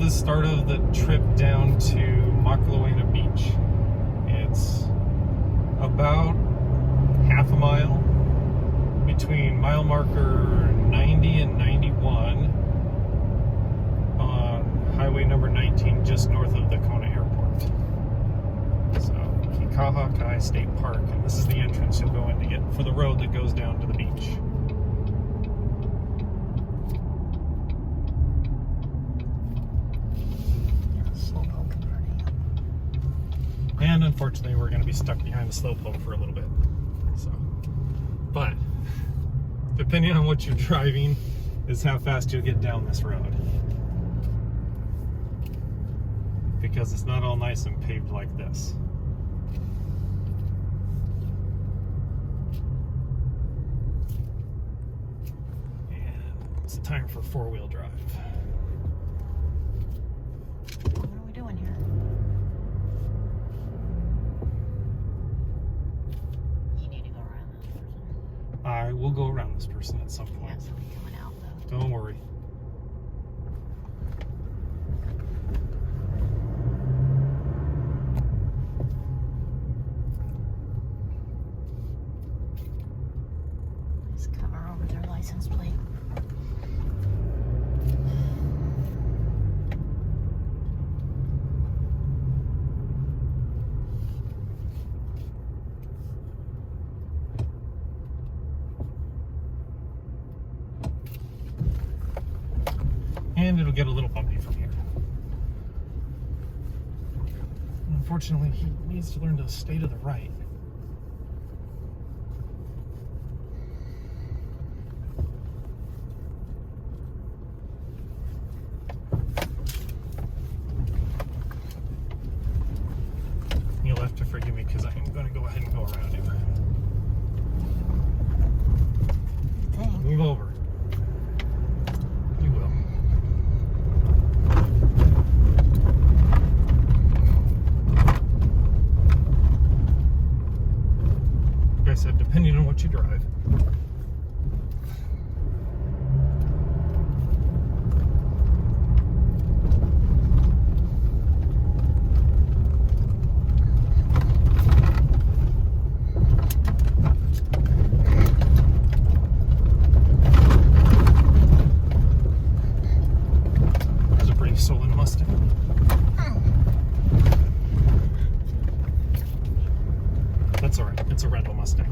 the start of the trip down to Makalawena Beach. It's about half a mile between mile marker 90 and 91 on highway number 19, just north of the Kona Airport. So, Kikahakai State Park, and this is the entrance you'll go in to get for the road that goes down to the beach. And unfortunately, we're going to be stuck behind the slowpoke for a little bit. So, but depending on what you're driving, is how fast you'll get down this road. Because it's not all nice and paved like this. And it's time for four-wheel drive. What are we doing here? You need to go around this person. I will go around this person at some point. Yeah, somebody coming out though. Don't worry. Let's cover over their license plate. And it'll get a little bumpy from here. Unfortunately, he needs to learn to stay to the right. You'll have to forgive me because I am going to go ahead and go around him. Dang. Move over. You will. Like I said, depending on what you drive. There's a pretty stolen Mustang. That's alright, it's a rental Mustang.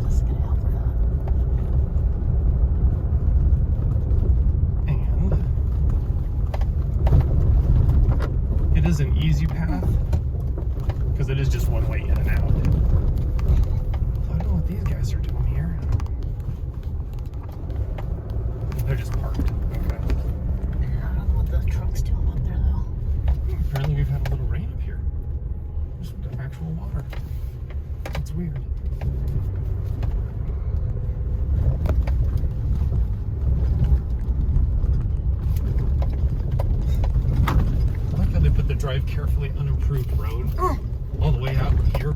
Let's get out for that. And it is an easy path because it is just one way in and out. So I don't know what these guys are doing here. They're just parked. Okay. I don't know what the truck's doing up there though. Apparently we've had a little rain up here. There's some actual water. That's weird. I like how they put the drive carefully unimproved road all the way out here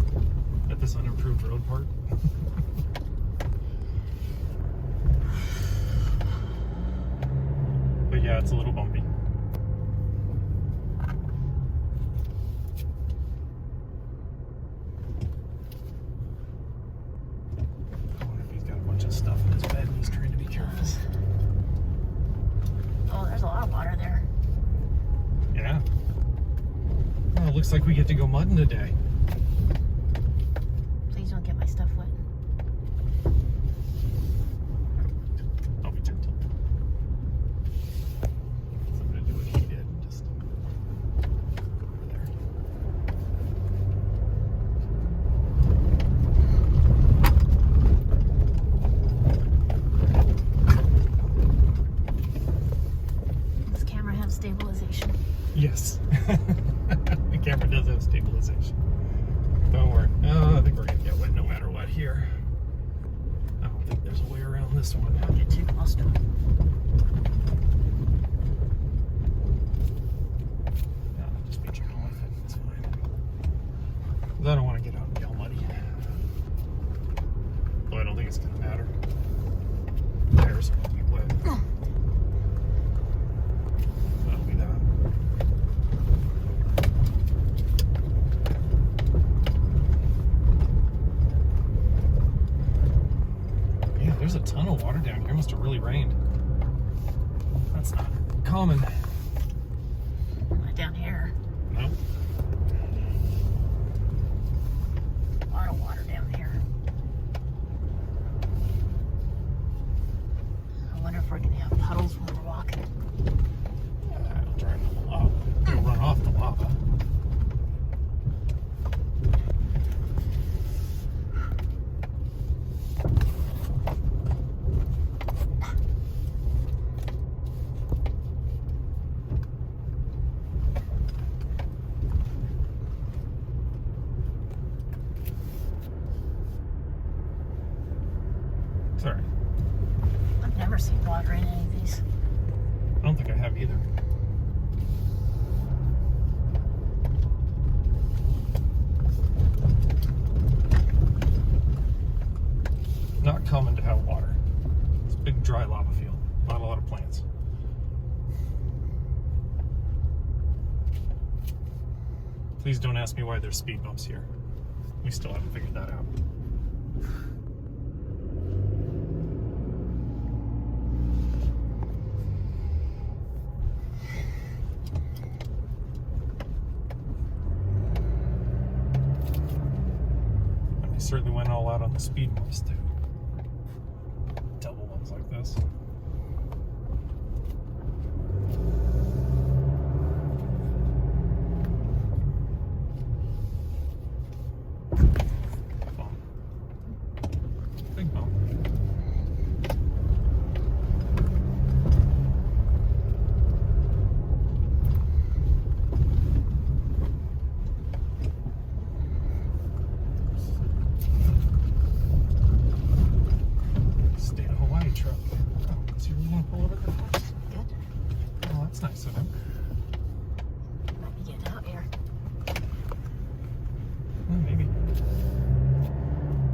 at this unimproved road part. But yeah, it's a little bumpy. I wonder if he's got a bunch of stuff in his bed and he's trying to be careful. Oh, there's a lot of water there. Yeah. Well, it looks like we get to go mudding today. Please don't get my stuff wet. I'll be gentle. So I'm gonna do what he did and just go over there. Does this camera have stabilization? Yes. The camera does have stabilization. Don't worry. I think we're gonna get wet no matter what here. I don't think there's a way around this one. Don't get too close to it. No, just be gentle with it. It's fine. 'Cause I don't want to get out and get all muddy. Though I don't think ton of water down here. Must have really rained. That's not common. Not down here. No. A lot of water down here. I wonder if we're gonna have puddles when we're walking. It'll dry the lava. It'll run off the lava. Sorry. I've never seen water in any of these. I don't think I have either. Not common to have water. It's a big dry lava field. Not a lot of plants. Please don't ask me why there's speed bumps here. We still haven't figured that out. And they certainly went all out on the speed bumps too. Double ones like this. Bump. Big bump. State of Hawaii truck. Oh, so you really want to pull over there for us? Good. Oh, that's nice of him. Let me get out here. Well, maybe.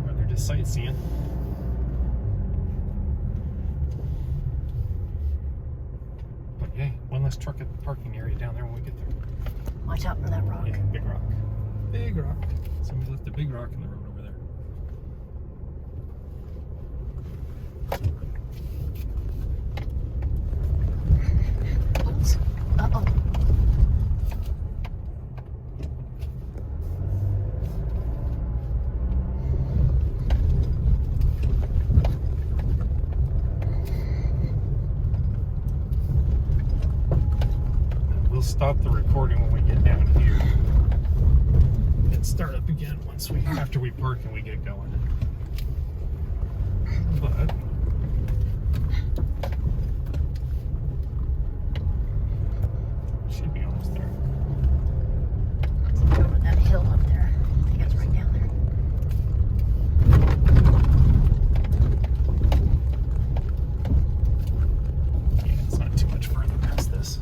Or they're just sightseeing. But yay, one less truck at the parking area down there when we get there. Watch out for that rock. Yeah, big rock. Big rock. Somebody left a big rock in the road over there. Oops. Uh-oh. We'll stop the recording when we get down here and start up again after we park and we get going. But should be almost there. Let's go over that hill up there. I think it's right down there. Yeah, it's not too much further past this.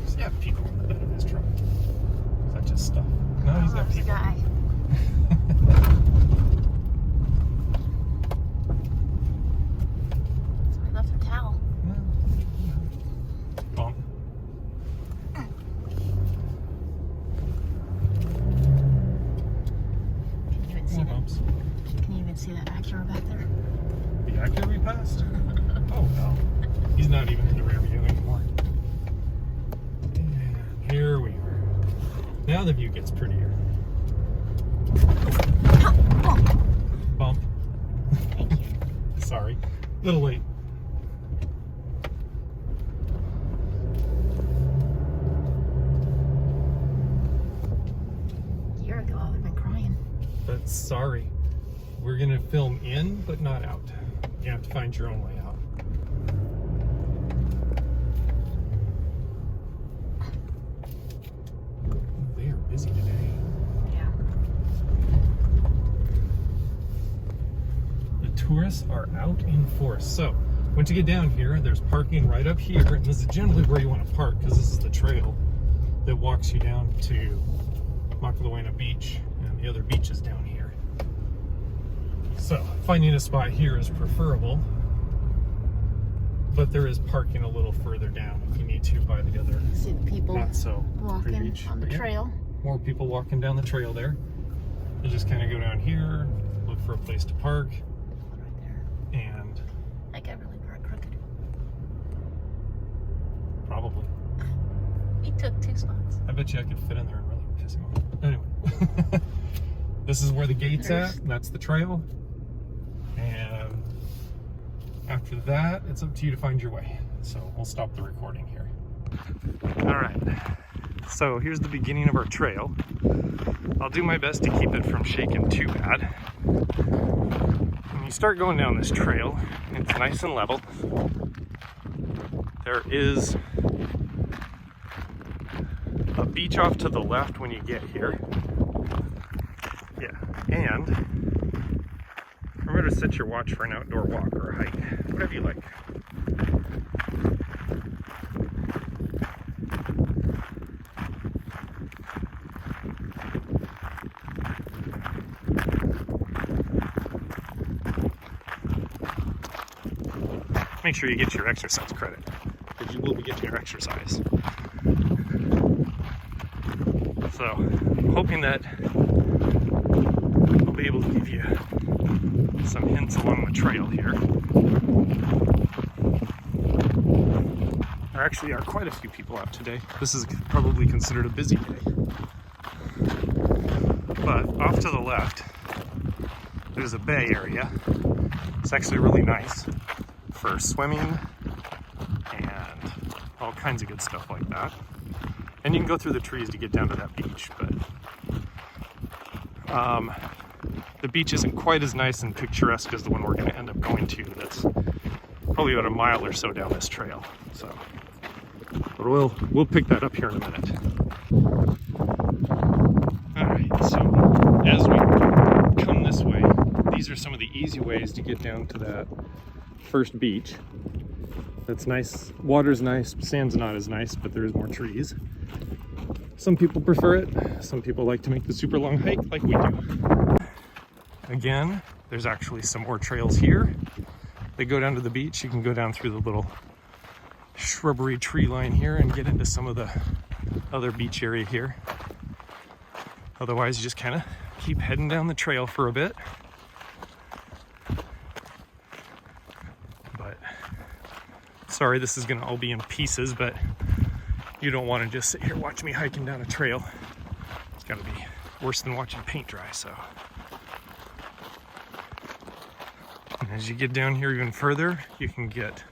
Does he have people in the bed of his truck? Is that just stuff? No, he's got There's a people. guy. Somebody left their towel. Bump. Can you even see More that? bumps. Can you even see that Acura back there? The actor we passed? Oh no. He's not even in the rear view anymore. And here we are. Now the view gets prettier. Bump. Thank you. Sorry. Little late. A year ago, I would have been crying. But sorry. We're gonna film in, but not out. You have to find your own way out. They are busy today. Yeah. The tourists are out in force. So, once you get down here, there's parking right up here, and this is generally where you want to park because this is the trail that walks you down to Makalawena Beach and the other beaches down here. So, finding a spot here is preferable. but there is parking a little further down if you need to by the other See the people not so pretty walking beach. on the But yeah, trail. more people walking down the trail there. You just kind of go down here, look for a place to park, Right there. and That guy really parked crooked. probably. He took 2 spots. I bet you I could fit in there and really piss him off. Anyway, this is where the gate's at. That's the trail. And after that, it's up to you to find your way. So we'll stop the recording here. All right. So here's the beginning of our trail. I'll do my best to keep it from shaking too bad. When you start going down this trail, it's nice and level. There is a beach off to the left when you get here. Yeah, and remember to set your watch for an outdoor walk or a hike, whatever you like. Make sure you get your exercise credit, because you will be getting your exercise. So, I'm hoping that I'll be able to give you some hints along the trail here. There actually are quite a few people out today. This is probably considered a busy day. But off to the left, there's a bay area. It's actually really nice for swimming and all kinds of good stuff like that. And you can go through the trees to get down to that beach, but the beach isn't quite as nice and picturesque as the one we're going to end up going to. That's probably about a mile or so down this trail. So, but we'll pick that up here in a minute. All right, so as we come this way, these are some of the easy ways to get down to that first beach. That's nice. Water's nice, sand's not as nice, but there is more trees. Some people prefer it. Some people like to make the super long hike like we do. Again, there's actually some more trails here. They go down to the beach. You can go down through the little shrubbery tree line here and get into some of the other beach area here. Otherwise, you just kind of keep heading down the trail for a bit. But sorry, this is gonna all be in pieces, but you don't want to just sit here watch me hiking down a trail. It's gotta be worse than watching paint dry, so. And as you get down here even further, you can get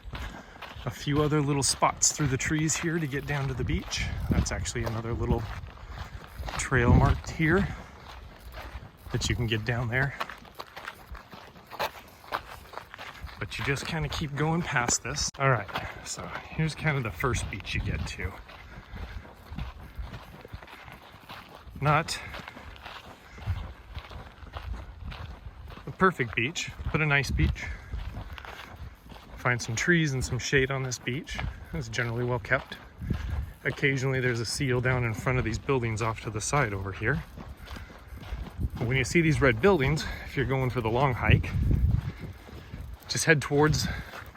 a few other little spots through the trees here to get down to the beach. That's actually another little trail marked here that you can get down there. But you just kind of keep going past this. All right, so here's kind of the first beach you get to. Not a perfect beach, but a nice beach. Find some trees and some shade on this beach. It's generally well kept. Occasionally there's a seal down in front of these buildings off to the side over here. When you see these red buildings, if you're going for the long hike, just head towards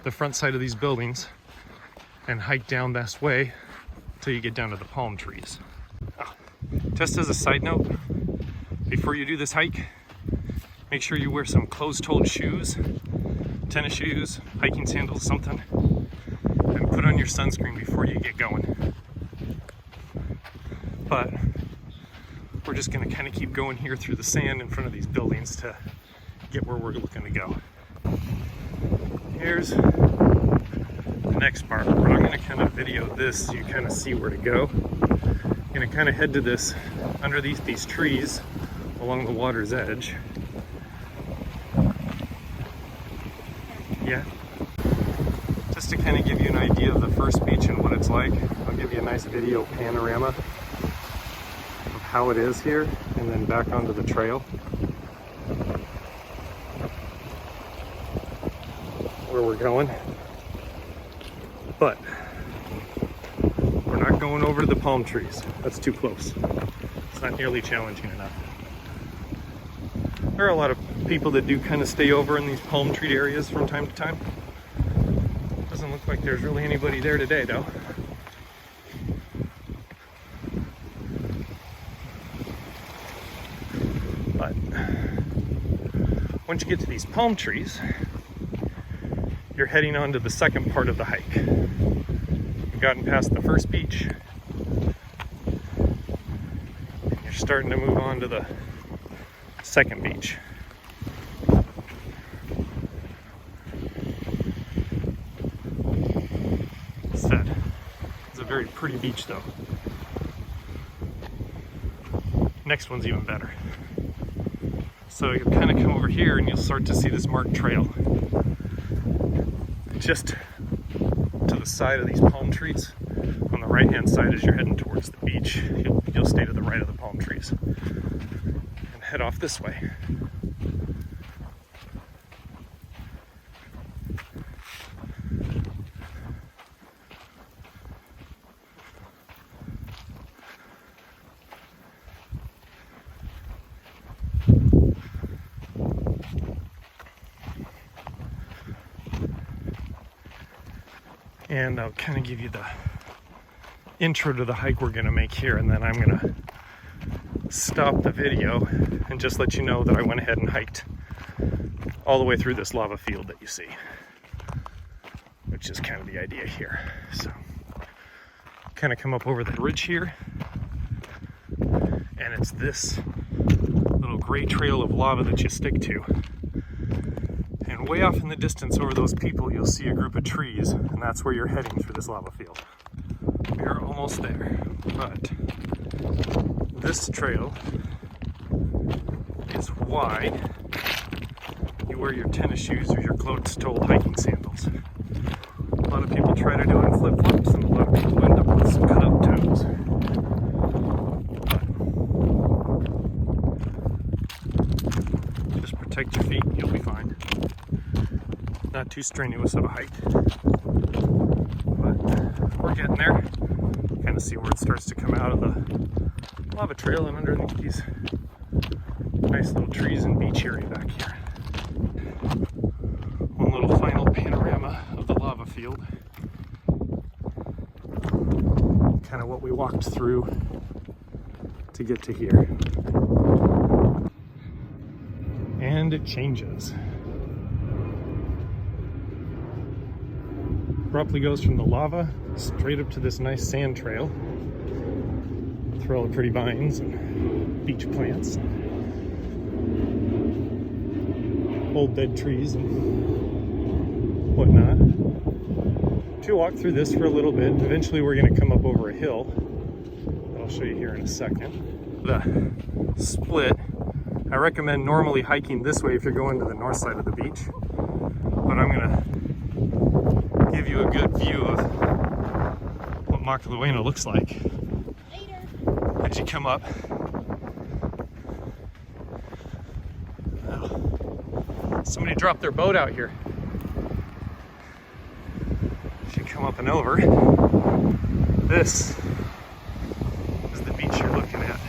the front side of these buildings and hike down this way until you get down to the palm trees. Just as a side note, before you do this hike, make sure you wear some closed-toed shoes, tennis shoes, hiking sandals, something, and put on your sunscreen before you get going. But we're just gonna kind of keep going here through the sand in front of these buildings to get where we're looking to go. Here's the next part where I'm gonna kind of video this so you kind of see where to go. I'm gonna kind of head to this, underneath these trees along the water's edge. Yeah. Just to kind of give you an idea of the first beach and what it's like, I'll give you a nice video panorama of how it is here and then back onto the trail. Where we're going. But we're not going over to the palm trees. That's too close. It's not nearly challenging enough. There are a lot of people that do kind of stay over in these palm tree areas from time to time. Doesn't Doesn't look like there's really anybody there today, though. But once you get to these palm trees, you're heading on to the second part of the hike. We've gotten past the first beach. You're starting to move on to the second beach. Said, it's a very pretty beach though. Next one's even better. So you'll kind of come over here and you'll start to see this marked trail. Just to the side of these palm trees. On the right hand side as you're heading towards the beach, you'll stay to the right of the palm trees and head off this way. And I'll kind of give you the intro to the hike we're going to make here, and then I'm going to stop the video and just let you know that I went ahead and hiked all the way through this lava field that you see, which is kind of the idea here. So kind of come up over the ridge here, and it's this little gray trail of lava that you stick to. And way off in the distance over those people, you'll see a group of trees, and that's where you're heading for this lava field. We are almost there, but this trail is why you wear your tennis shoes or your closed-toed hiking sandals. A lot of people try to do it in flip-flops, and a lot of people end up with some cut-up toes. But just protect your feet, you'll be fine. Not too strenuous of a hike, but we're getting there. Kind of see where it starts to come out of the lava trail and underneath these nice little trees and beach area back here. One little final panorama of the lava field. Kind of what we walked through to get to here. And it changes. Abruptly goes from the lava straight up to this nice sand trail through all the pretty vines and beach plants, old dead trees and whatnot. To walk through this for a little bit. Eventually we're going to come up over a hill that I'll show you here in a second. The split, I recommend normally hiking this way if you're going to the north side of the beach, but I'm going to give you a good view of what Makalawena looks like as you come up. Oh, somebody dropped their boat out here. As you come up and over, this is the beach you're looking at,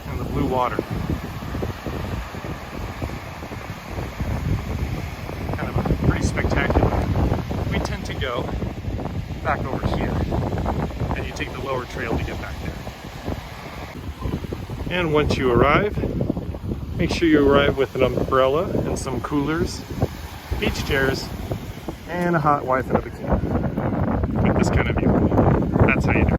and the blue water. Spectacular. We tend to go back over here, and you take the lower trail to get back there. And once you arrive, make sure you arrive with an umbrella and some coolers, beach chairs, and a hot wife in a bikini. With this kind of view. That's how you do it.